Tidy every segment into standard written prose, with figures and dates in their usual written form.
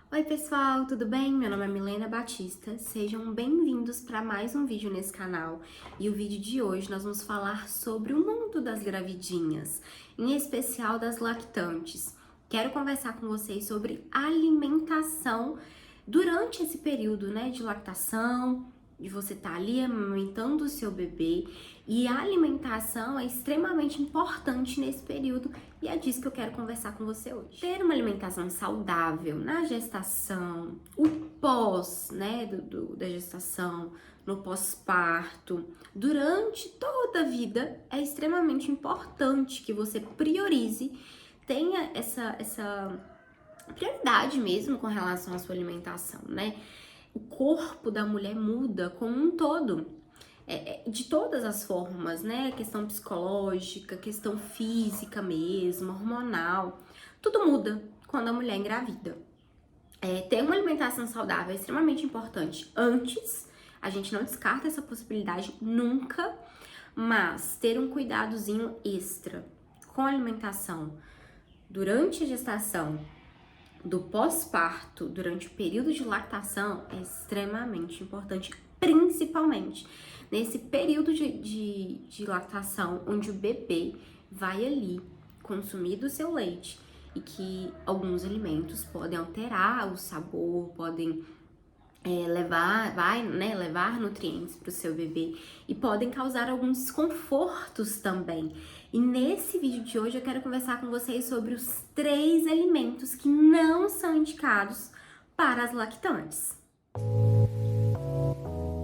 Oi pessoal, tudo bem? Meu nome é Milena Batista, sejam bem-vindos para mais um vídeo nesse canal. E o vídeo de hoje nós vamos falar sobre o mundo das gravidinhas, em especial das lactantes. Quero conversar com vocês sobre alimentação durante esse período, de lactação, de você estar ali amamentando o seu bebê. E a alimentação é extremamente importante nesse período e é disso que eu quero conversar com você hoje. Ter uma alimentação saudável na gestação, o pós, da gestação, no pós-parto, durante toda a vida, é extremamente importante que você priorize, tenha essa prioridade mesmo com relação à sua alimentação, né? O corpo da mulher muda como um todo. De todas as formas, né? Questão psicológica, questão física mesmo, hormonal, tudo muda quando a mulher engravida. Ter uma alimentação saudável é extremamente importante antes, a gente não descarta essa possibilidade nunca, mas ter um cuidadozinho extra com a alimentação durante a gestação, do pós-parto, durante o período de lactação, é extremamente importante, principalmente nesse período de lactação, onde o bebê vai ali consumir do seu leite e que alguns alimentos podem alterar o sabor, podem levar nutrientes para o seu bebê e podem causar alguns desconfortos também. E nesse vídeo de hoje eu quero conversar com vocês sobre os 3 alimentos que não são indicados para as lactantes.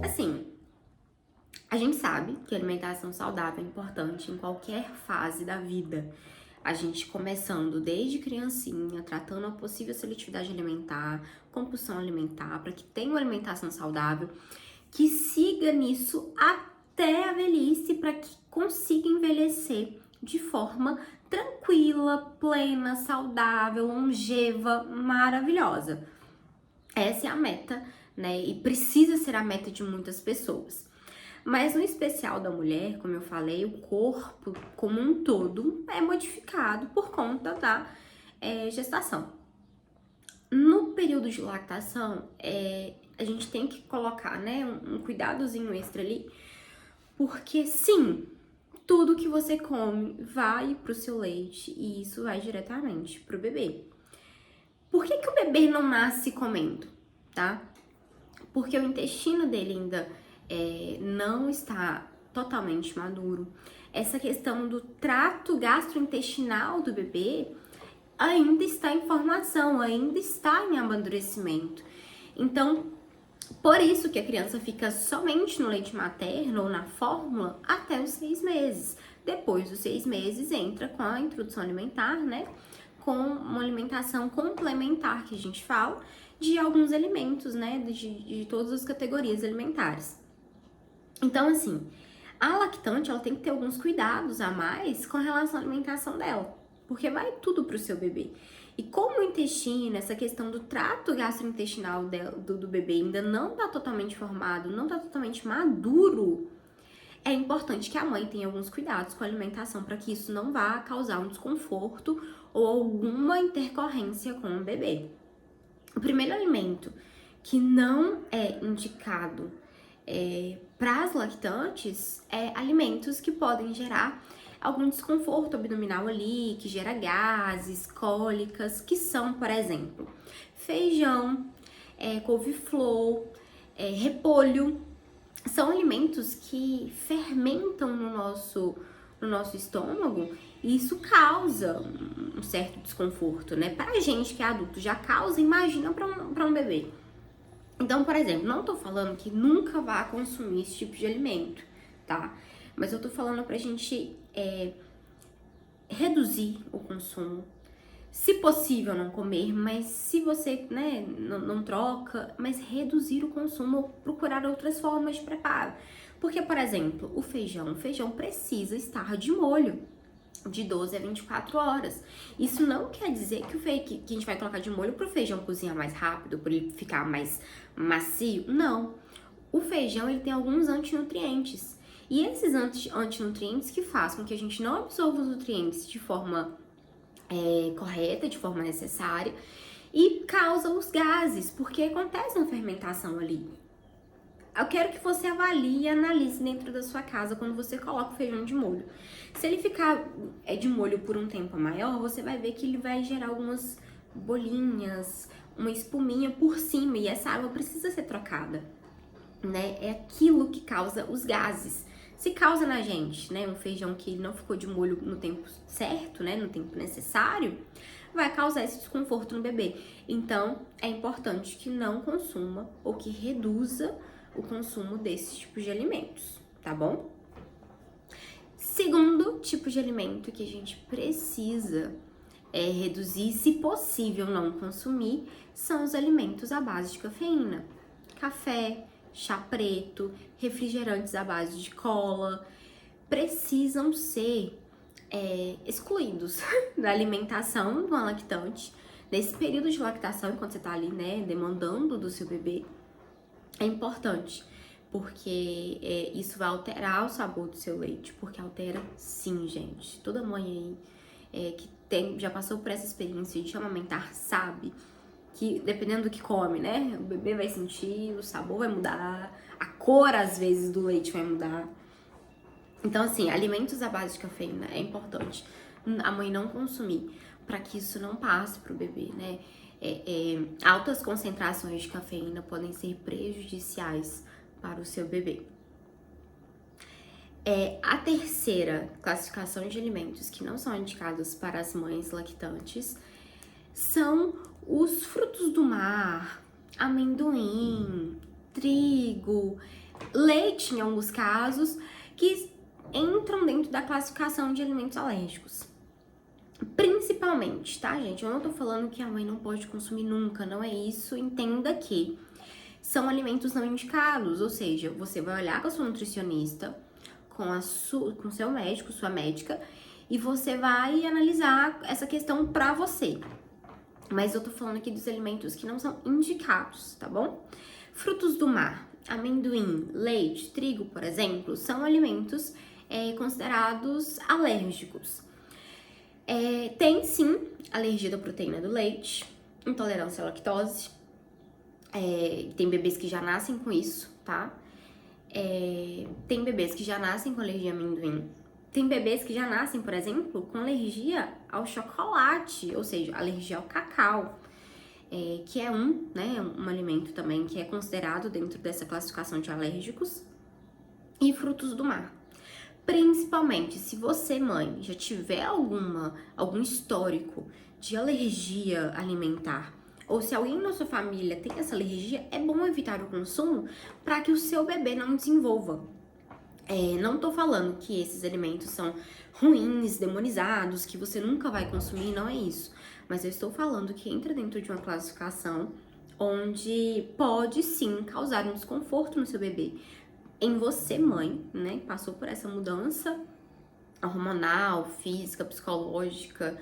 Assim, a gente sabe que a alimentação saudável é importante em qualquer fase da vida. A gente começando desde criancinha, tratando a possível seletividade alimentar, compulsão alimentar, para que tenha uma alimentação saudável, que siga nisso até a velhice, para que consiga envelhecer de forma tranquila, plena, saudável, longeva, maravilhosa. Essa é a meta, né? E precisa ser a meta de muitas pessoas. Mas no especial da mulher, como eu falei, o corpo como um todo é modificado por conta da gestação. No período de lactação, a gente tem que colocar, né, um cuidadozinho extra ali, porque sim, tudo que você come vai pro seu leite e isso vai diretamente pro bebê. Por que o bebê não nasce comendo, tá? Porque o intestino dele ainda não está totalmente maduro. Essa questão do trato gastrointestinal do bebê ainda está em formação, ainda está em amadurecimento. Então, por isso que a criança fica somente no leite materno ou na fórmula até os 6 meses. Depois dos 6 meses entra com a introdução alimentar, né? Com uma alimentação complementar que a gente fala de alguns alimentos, né? De todas as categorias alimentares. Então, assim, a lactante, ela tem que ter alguns cuidados a mais com relação à alimentação dela, porque vai tudo pro seu bebê. E como o intestino, essa questão do trato gastrointestinal do bebê ainda não tá totalmente formado, não tá totalmente maduro, é importante que a mãe tenha alguns cuidados com a alimentação para que isso não vá causar um desconforto ou alguma intercorrência com o bebê. O primeiro alimento que não é indicado para as lactantes alimentos que podem gerar algum desconforto abdominal ali, que gera gases, cólicas, que são, por exemplo, feijão, couve-flor, repolho. São alimentos que fermentam no nosso estômago e isso causa um certo desconforto, né? Pra gente que é adulto já causa, imagina pra um bebê. Então, por exemplo, não tô falando que nunca vá consumir esse tipo de alimento, tá? Mas eu tô falando pra gente reduzir o consumo. Se possível, não comer, mas se você, né, não troca, mas reduzir o consumo ou procurar outras formas de preparo. Porque, por exemplo, o feijão precisa estar de molho de 12 a 24 horas. Isso não quer dizer que que a gente vai colocar de molho pro feijão cozinhar mais rápido, para ele ficar mais macio. Não. O feijão, ele tem alguns antinutrientes. E esses antinutrientes que fazem com que a gente não absorva os nutrientes de forma correta, de forma necessária, e causa os gases, porque acontece uma fermentação ali. Eu quero que você avalie e analise dentro da sua casa quando você coloca o feijão de molho. Se ele ficar de molho por um tempo maior, você vai ver que ele vai gerar algumas bolinhas, uma espuminha por cima, e essa água precisa ser trocada, né? É aquilo que causa os gases. Se causa na gente, né, um feijão que não ficou de molho no tempo certo, né, no tempo necessário, vai causar esse desconforto no bebê. Então, é importante que não consuma ou que reduza o consumo desses tipos de alimentos, tá bom? Segundo tipo de alimento que a gente precisa reduzir, se possível não consumir, são os alimentos à base de cafeína. Café, chá preto, refrigerantes à base de cola, precisam ser excluídos da alimentação de uma lactante. Nesse período de lactação, enquanto você tá ali, né, demandando do seu bebê, é importante, porque isso vai alterar o sabor do seu leite, porque altera sim, gente. Toda mãe aí que já passou por essa experiência de amamentar sabe que dependendo do que come, né, o bebê vai sentir, o sabor vai mudar, a cor às vezes do leite vai mudar. Então, assim, alimentos à base de cafeína é importante a mãe não consumir, para que isso não passe pro bebê, né? Altas concentrações de cafeína podem ser prejudiciais para o seu bebê. A terceira classificação de alimentos que não são indicados para as mães lactantes são os frutos do mar, amendoim, trigo, leite em alguns casos, que entram dentro da classificação de alimentos alérgicos. Principalmente, tá, gente? Eu não tô falando que a mãe não pode consumir nunca, não é isso. Entenda que são alimentos não indicados, ou seja, você vai olhar com a sua nutricionista, com seu médico, sua médica, e você vai analisar essa questão pra você. Mas eu tô falando aqui dos alimentos que não são indicados, tá bom? Frutos do mar, amendoim, leite, trigo, por exemplo, são alimentos considerados alérgicos. Tem sim alergia da proteína do leite, intolerância à lactose, tem bebês que já nascem com isso, tá? Tem bebês que já nascem com alergia a amendoim. Tem bebês que já nascem, por exemplo, com alergia ao chocolate, ou seja, alergia ao cacau, que é um alimento também que é considerado dentro dessa classificação de alérgicos, e frutos do mar. Principalmente se você, mãe, já tiver algum histórico de alergia alimentar, ou se alguém na sua família tem essa alergia, é bom evitar o consumo para que o seu bebê não desenvolva. Não tô falando que esses alimentos são ruins, demonizados, que você nunca vai consumir, não é isso. Mas eu estou falando que entra dentro de uma classificação onde pode sim causar um desconforto no seu bebê. Em você, mãe, né, passou por essa mudança hormonal, física, psicológica,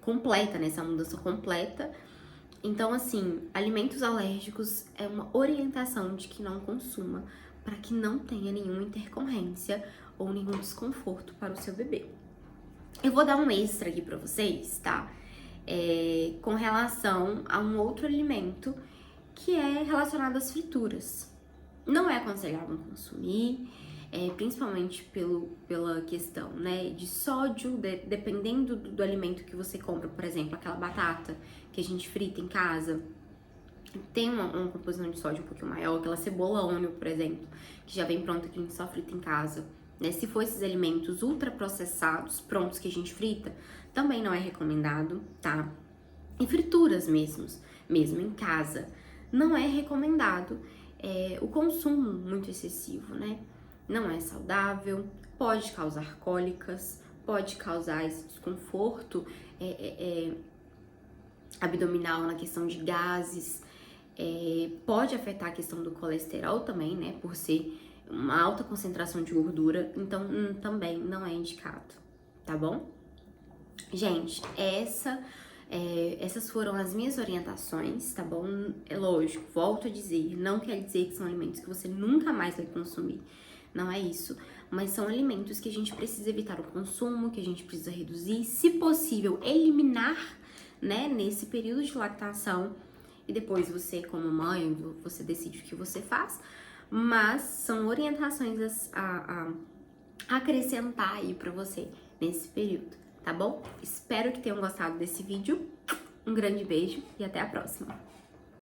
completa, né, essa mudança completa. Então, assim, alimentos alérgicos é uma orientação de que não consuma, para que não tenha nenhuma intercorrência ou nenhum desconforto para o seu bebê. Eu vou dar um extra aqui para vocês, tá? Com relação a um outro alimento que é relacionado às frituras. Não é aconselhável consumir, principalmente pela questão, né, de sódio, dependendo do alimento que você compra, por exemplo, aquela batata que a gente frita em casa, tem uma composição de sódio um pouquinho maior, aquela cebola ônio, por exemplo, que já vem pronta que a gente só frita em casa, né? Se for esses alimentos ultraprocessados, prontos que a gente frita, também não é recomendado, tá? E frituras mesmo em casa, não é recomendado o consumo muito excessivo, né? Não é saudável, pode causar cólicas, pode causar esse desconforto abdominal na questão de gases, pode afetar a questão do colesterol também, né? Por ser uma alta concentração de gordura, então também não é indicado, tá bom? Gente, essas foram as minhas orientações, tá bom? É lógico, volto a dizer, não quer dizer que são alimentos que você nunca mais vai consumir, não é isso, mas são alimentos que a gente precisa evitar o consumo, que a gente precisa reduzir, se possível, eliminar né, nesse período de lactação. E depois você, como mãe, você decide o que você faz. Mas são orientações a acrescentar aí pra você nesse período, tá bom? Espero que tenham gostado desse vídeo. Um grande beijo e até a próxima!